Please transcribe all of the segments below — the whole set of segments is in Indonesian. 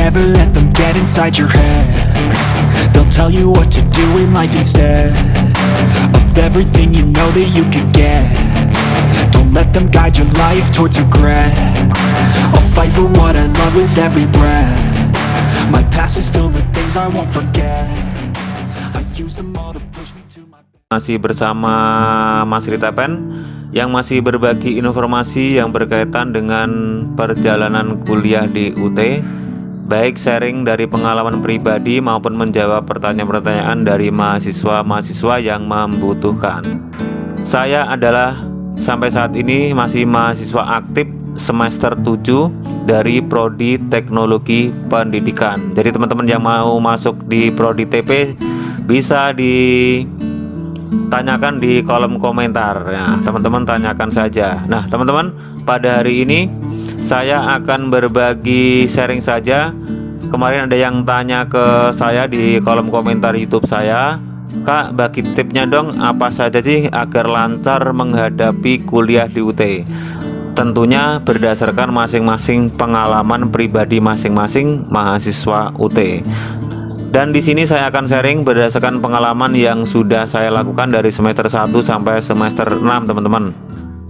never let them get inside your head. They'll tell you what to do in life instead of everything you know that you could get. Don't let them guide your life towards regret. I'll fight for what I love with every breath. My past is filled with things I won't forget. I use them all to push me to my... Masih bersama Mas Rita Pen yang masih berbagi informasi yang berkaitan dengan perjalanan kuliah di UT, baik sharing dari pengalaman pribadi maupun menjawab pertanyaan-pertanyaan dari mahasiswa-mahasiswa yang membutuhkan. Saya adalah sampai saat ini masih mahasiswa aktif semester 7 dari Prodi Teknologi Pendidikan. Jadi teman-teman yang mau masuk di Prodi TP bisa ditanyakan di kolom komentar. Nah, teman-teman tanyakan saja. Nah, teman-teman, pada hari ini saya akan berbagi sharing saja. Kemarin ada yang tanya ke saya di kolom komentar YouTube saya, "Kak, bagi tipsnya dong, apa saja sih agar lancar menghadapi kuliah di UT?" Tentunya berdasarkan masing-masing pengalaman pribadi masing-masing mahasiswa UT. Dan di sini saya akan sharing berdasarkan pengalaman yang sudah saya lakukan dari semester 1 sampai semester 6, teman-teman.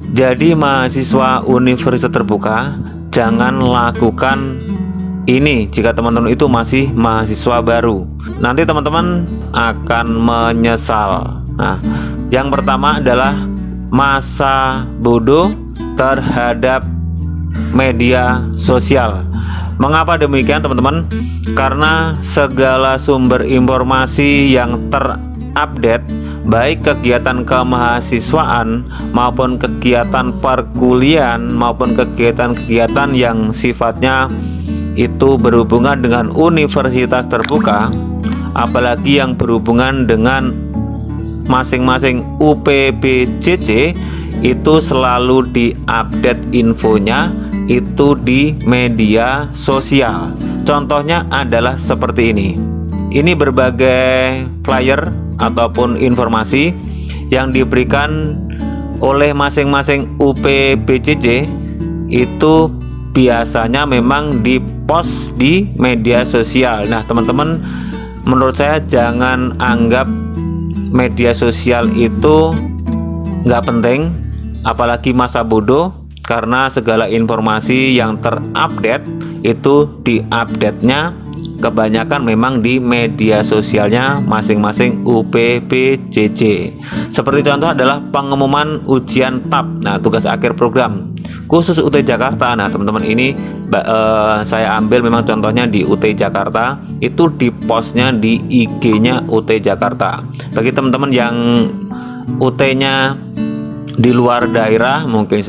Jadi mahasiswa universitas terbuka jangan lakukan ini jika teman-teman itu masih mahasiswa baru. Nanti teman-teman akan menyesal. Nah, yang pertama adalah masa bodoh terhadap media sosial. Mengapa demikian, teman-teman? Karena segala sumber informasi yang terupdate, baik kegiatan kemahasiswaan maupun kegiatan perkuliahan maupun kegiatan-kegiatan yang sifatnya itu berhubungan dengan universitas terbuka, apalagi yang berhubungan dengan masing-masing UPBJJ, itu selalu diupdate infonya itu di media sosial. Contohnya adalah seperti ini. Ini berbagai flyer ataupun informasi yang diberikan oleh masing-masing UPBJJ itu biasanya memang dipost di media sosial. Nah, teman-teman, menurut saya jangan anggap media sosial itu nggak penting, apalagi masa bodoh, karena segala informasi yang terupdate itu diupdate-nya kebanyakan memang di media sosialnya masing-masing UPBJJ. Seperti contoh adalah pengumuman ujian TAP, nah tugas akhir program khusus UT Jakarta. Nah, teman-teman, ini saya ambil memang contohnya di UT Jakarta, itu di postnya di IG-nya UT Jakarta. Bagi teman-teman yang UT-nya di luar daerah, mungkin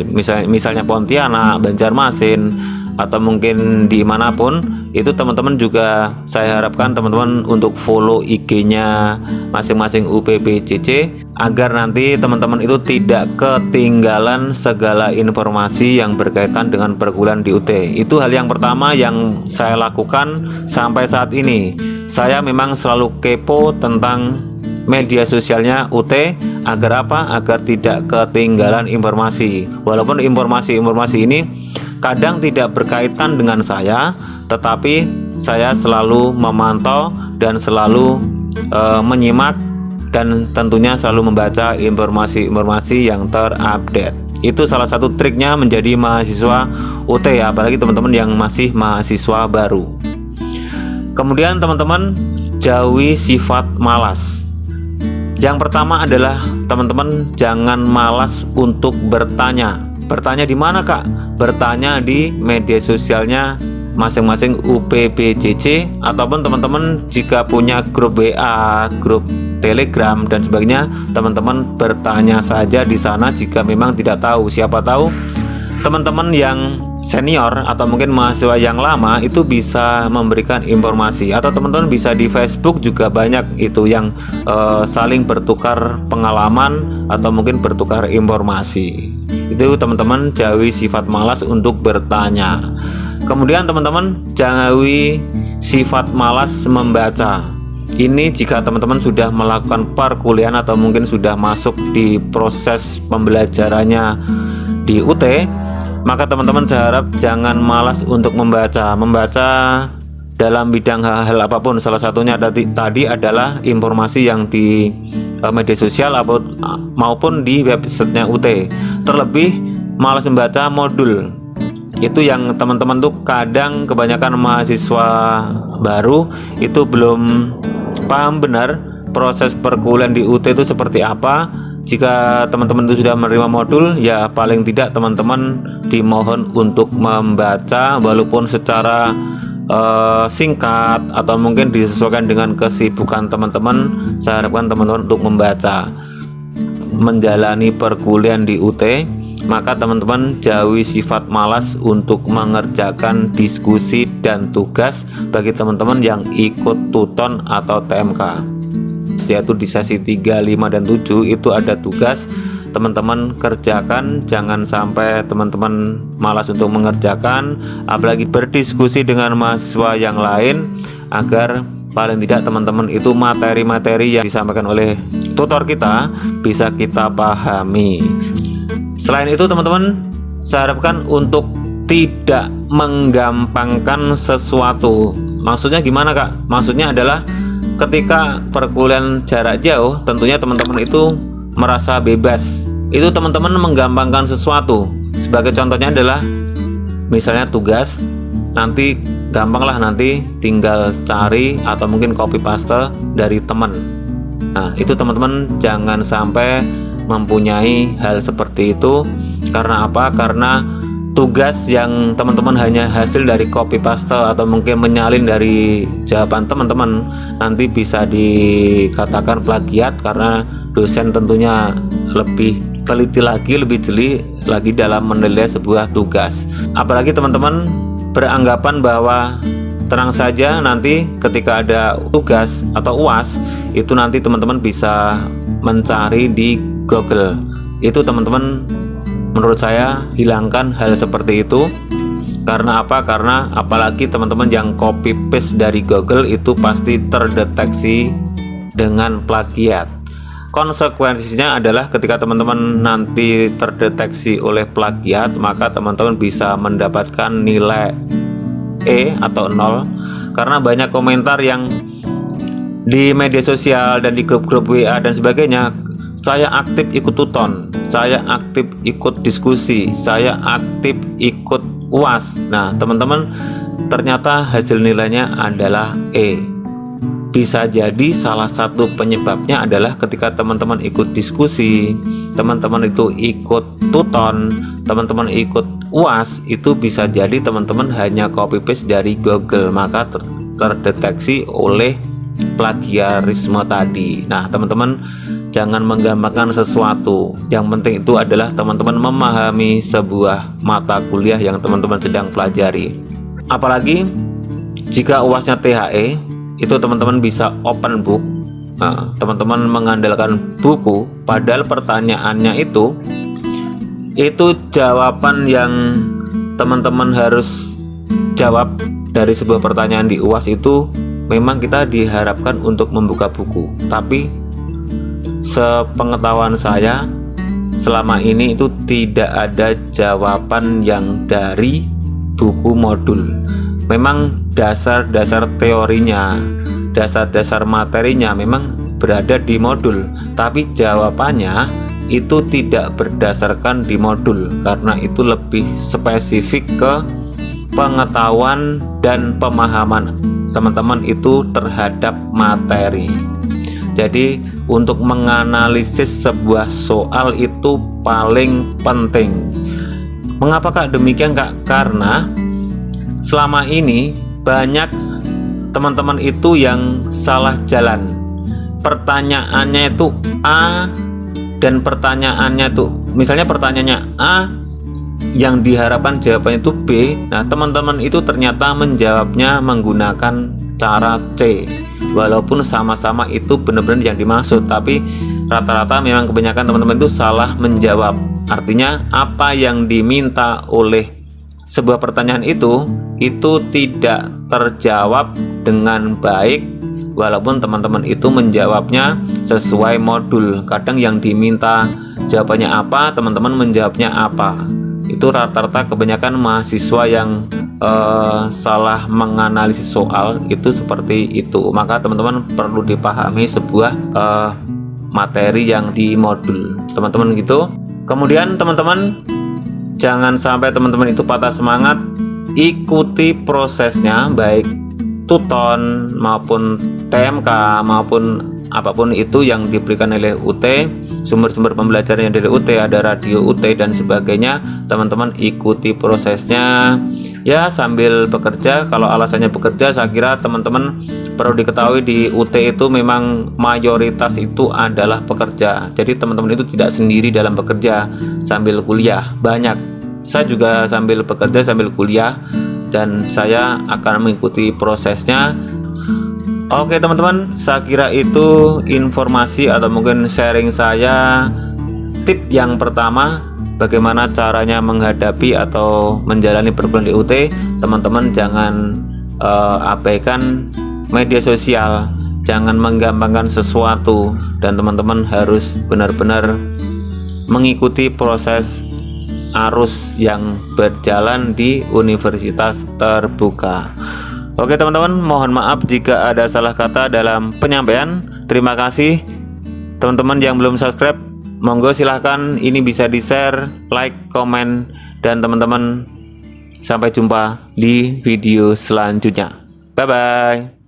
misalnya Pontianak, Banjarmasin, atau mungkin dimanapun, itu teman-teman juga saya harapkan teman-teman untuk follow IG-nya masing-masing UPBJJ agar nanti teman-teman itu tidak ketinggalan segala informasi yang berkaitan dengan perkuliahan di UT. Itu hal yang pertama yang saya lakukan sampai saat ini. Saya memang selalu kepo tentang media sosialnya UT, agar apa? Agar tidak ketinggalan informasi. Walaupun informasi-informasi ini kadang tidak berkaitan dengan saya, tetapi saya selalu memantau dan selalu menyimak dan tentunya selalu membaca informasi-informasi yang terupdate. Itu salah satu triknya menjadi mahasiswa UT, ya, apalagi teman-teman yang masih mahasiswa baru. Kemudian teman-teman, jauhi sifat malas. Yang pertama adalah teman-teman jangan malas untuk bertanya. Bertanya di mana, Kak? Bertanya di media sosialnya masing-masing UPBJJ, ataupun teman-teman jika punya grup WA, grup Telegram dan sebagainya, teman-teman bertanya saja di sana jika memang tidak tahu. Siapa tahu teman-teman yang senior atau mungkin mahasiswa yang lama itu bisa memberikan informasi, atau teman-teman bisa di Facebook juga banyak itu yang saling bertukar pengalaman atau mungkin bertukar informasi. Itu teman-teman jauhi sifat malas untuk bertanya. Kemudian teman-teman jauhi sifat malas membaca. Ini jika teman-teman sudah melakukan perkuliahan atau mungkin sudah masuk di proses pembelajarannya di UT, maka teman-teman saya harap jangan malas untuk membaca dalam bidang hal apapun. Salah satunya tadi adalah informasi yang di media sosial maupun di websitenya UT. Terlebih malas membaca modul, itu yang teman-teman tuh kadang kebanyakan mahasiswa baru itu belum paham benar proses perkuliahan di UT itu seperti apa. Jika teman-teman itu sudah menerima modul, ya paling tidak teman-teman dimohon untuk membaca walaupun secara singkat atau mungkin disesuaikan dengan kesibukan teman-teman. Saya harapkan teman-teman untuk membaca. Menjalani perkuliahan di UT, maka teman-teman jauhi sifat malas untuk mengerjakan diskusi dan tugas bagi teman-teman yang ikut tuton atau TMK, yaitu di sesi 3, 5, dan 7 itu ada tugas. Teman-teman kerjakan, jangan sampai teman-teman malas untuk mengerjakan, apalagi berdiskusi dengan mahasiswa yang lain, agar paling tidak teman-teman itu materi-materi yang disampaikan oleh tutor kita bisa kita pahami. Selain itu teman-teman, saya harapkan untuk tidak menggampangkan sesuatu. Maksudnya gimana Kak? Maksudnya adalah ketika perkuliahan jarak jauh, tentunya teman-teman itu merasa bebas. Itu teman-teman menggampangkan sesuatu. Sebagai contohnya adalah misalnya tugas, nanti gampanglah, nanti tinggal cari atau mungkin copy paste dari teman. Nah, itu teman-teman jangan sampai mempunyai hal seperti itu. Karena apa? Karena tugas yang teman-teman hanya hasil dari copy paste atau mungkin menyalin dari jawaban teman-teman, nanti bisa dikatakan plagiat, karena dosen tentunya lebih teliti lagi, lebih jeli lagi dalam menilai sebuah tugas. Apalagi teman-teman beranggapan bahwa tenang saja, nanti ketika ada tugas atau UAS itu nanti teman-teman bisa mencari di Google. Itu teman-teman, menurut saya hilangkan hal seperti itu. Karena apa? Karena apalagi teman-teman yang copy paste dari Google itu pasti terdeteksi dengan plagiat. Konsekuensinya adalah ketika teman-teman nanti terdeteksi oleh plagiat, maka teman-teman bisa mendapatkan nilai E atau 0. Karena banyak komentar yang di media sosial dan di grup-grup WA dan sebagainya, saya aktif ikut tuton, saya aktif ikut diskusi, saya aktif ikut UAS. Nah teman-teman, ternyata hasil nilainya adalah E. Bisa jadi salah satu penyebabnya adalah ketika teman-teman ikut diskusi, teman-teman itu ikut tuton, teman-teman ikut UAS, itu bisa jadi teman-teman hanya copy paste dari Google, maka terdeteksi oleh plagiarisme tadi. Nah teman-teman, jangan menggampangkan sesuatu. Yang penting itu adalah teman-teman memahami sebuah mata kuliah yang teman-teman sedang pelajari. Apalagi jika UASnya THE, itu teman-teman bisa open book. Nah, teman-teman mengandalkan buku, padahal pertanyaannya itu jawaban yang teman-teman harus jawab dari sebuah pertanyaan di UAS itu memang kita diharapkan untuk membuka buku. Tapi sepengetahuan saya selama ini itu tidak ada jawaban yang dari buku modul. Memang dasar-dasar teorinya, dasar-dasar materinya memang berada di modul, tapi jawabannya itu tidak berdasarkan di modul, karena itu lebih spesifik ke pengetahuan dan pemahaman teman-teman itu terhadap materi. Jadi untuk menganalisis sebuah soal itu paling penting. Mengapa Kak demikian Kak? Karena selama ini banyak teman-teman itu yang salah jalan. Pertanyaannya itu A dan pertanyaannya itu, misalnya pertanyaannya A yang diharapkan jawabannya itu B. Nah teman-teman itu ternyata menjawabnya menggunakan cara C, walaupun sama-sama itu benar-benar yang dimaksud, tapi rata-rata memang kebanyakan teman-teman itu salah menjawab. Artinya apa yang diminta oleh sebuah pertanyaan itu tidak terjawab dengan baik, walaupun teman-teman itu menjawabnya sesuai modul. Kadang yang diminta jawabannya apa, teman-teman menjawabnya apa. Itu rata-rata kebanyakan mahasiswa yang salah menganalisis soal itu seperti itu. Maka teman-teman perlu dipahami sebuah materi yang di modul teman-teman gitu. Kemudian teman-teman jangan sampai teman-teman itu patah semangat, ikuti prosesnya baik Tuton maupun TMK maupun apapun itu yang diberikan oleh UT, sumber-sumber pembelajaran yang dari UT, ada radio UT dan sebagainya. Teman-teman ikuti prosesnya ya sambil bekerja. Kalau alasannya bekerja, saya kira teman-teman perlu diketahui di UT itu memang mayoritas itu adalah pekerja. Jadi teman-teman itu tidak sendiri dalam bekerja sambil kuliah. Banyak, saya juga sambil bekerja sambil kuliah dan saya akan mengikuti prosesnya. Oke teman-teman, saya kira itu informasi atau mungkin sharing saya, tip yang pertama bagaimana caranya menghadapi atau menjalani perkuliahan di UT. Teman-teman jangan abaikan media sosial, jangan menggampangkan sesuatu, dan teman-teman harus benar-benar mengikuti proses arus yang berjalan di universitas terbuka. Oke teman-teman, mohon maaf jika ada salah kata dalam penyampaian. Terima kasih. Teman-teman yang belum subscribe, monggo silahkan, ini bisa di share, like, komen, dan teman-teman sampai jumpa di video selanjutnya. Bye bye.